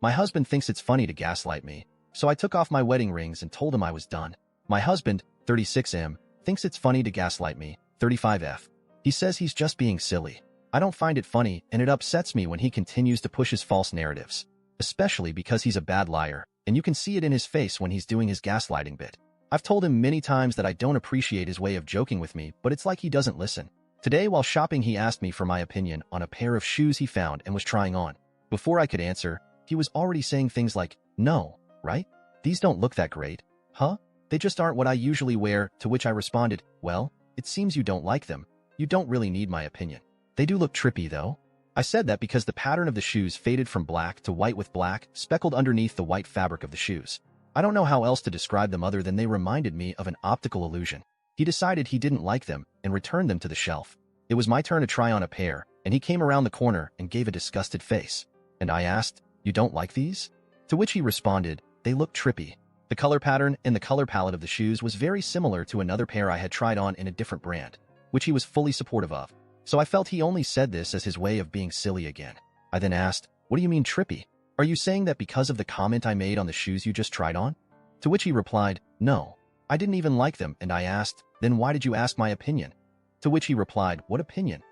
My husband thinks it's funny to gaslight me, so I took off my wedding rings and told him I was done. My husband, 36M, thinks it's funny to gaslight me, 35F. He says he's just being silly. I don't find it funny, and it upsets me when he continues to push his false narratives, especially because he's a bad liar, and you can see it in his face when he's doing his gaslighting bit. I've told him many times that I don't appreciate his way of joking with me, but it's like he doesn't listen. Today, while shopping, he asked me for my opinion on a pair of shoes he found and was trying on. Before I could answer, he was already saying things like, "No, right? These don't look that great. Huh? They just aren't what I usually wear," to which I responded, "Well, it seems you don't like them. You don't really need my opinion. They do look trippy, though." I said that because the pattern of the shoes faded from black to white with black speckled underneath the white fabric of the shoes. I don't know how else to describe them other than they reminded me of an optical illusion. He decided he didn't like them and returned them to the shelf. It was my turn to try on a pair, and he came around the corner and gave a disgusted face. And I asked, "You don't like these?" To which he responded, "They look trippy." The color pattern and the color palette of the shoes was very similar to another pair I had tried on in a different brand, which he was fully supportive of. So I felt he only said this as his way of being silly again. I then asked, "What do you mean trippy? Are you saying that because of the comment I made on the shoes you just tried on?" To which he replied, "No, I didn't even like them," and I asked, "Then why did you ask my opinion?" To which he replied, "What opinion?"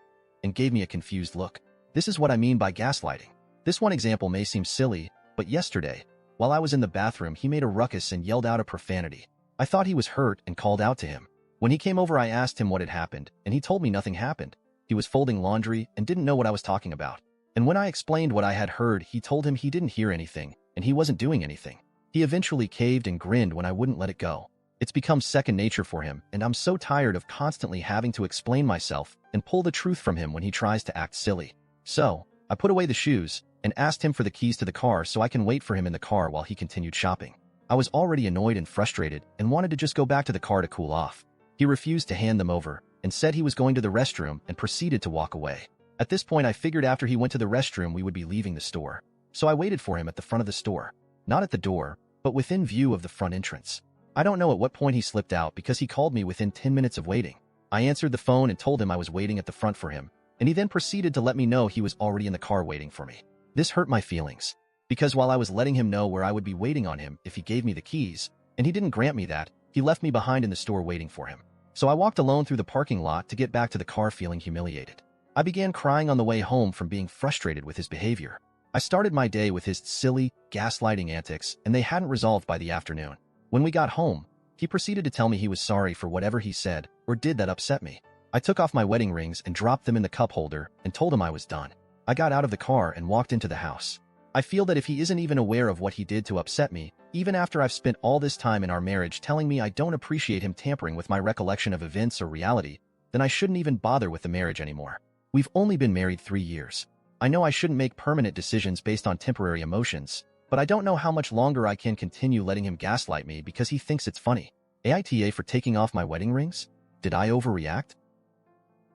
and gave me a confused look. This is what I mean by gaslighting. This one example may seem silly, but yesterday, while I was in the bathroom, he made a ruckus and yelled out a profanity. I thought he was hurt and called out to him. When he came over, I asked him what had happened, and he told me nothing happened. He was folding laundry and didn't know what I was talking about. And when I explained what I had heard, he told him he didn't hear anything, and he wasn't doing anything. He eventually caved and grinned when I wouldn't let it go. It's become second nature for him, and I'm so tired of constantly having to explain myself and pull the truth from him when he tries to act silly. So, I put away the shoes and asked him for the keys to the car so I can wait for him in the car while he continued shopping. I was already annoyed and frustrated and wanted to just go back to the car to cool off. He refused to hand them over and said he was going to the restroom and proceeded to walk away. At this point, I figured after he went to the restroom we would be leaving the store. So I waited for him at the front of the store. Not at the door, but within view of the front entrance. I don't know at what point he slipped out because he called me within 10 minutes of waiting. I answered the phone and told him I was waiting at the front for him, and he then proceeded to let me know he was already in the car waiting for me. This hurt my feelings, because while I was letting him know where I would be waiting on him if he gave me the keys, and he didn't grant me that, he left me behind in the store waiting for him. So I walked alone through the parking lot to get back to the car feeling humiliated. I began crying on the way home from being frustrated with his behavior. I started my day with his silly, gaslighting antics, and they hadn't resolved by the afternoon. When we got home, he proceeded to tell me he was sorry for whatever he said or did that upset me. I took off my wedding rings and dropped them in the cup holder and told him I was done. I got out of the car and walked into the house. I feel that if he isn't even aware of what he did to upset me, even after I've spent all this time in our marriage telling me I don't appreciate him tampering with my recollection of events or reality, then I shouldn't even bother with the marriage anymore. We've only been married 3 years. I know I shouldn't make permanent decisions based on temporary emotions, but I don't know how much longer I can continue letting him gaslight me because he thinks it's funny. AITA for taking off my wedding rings? Did I overreact?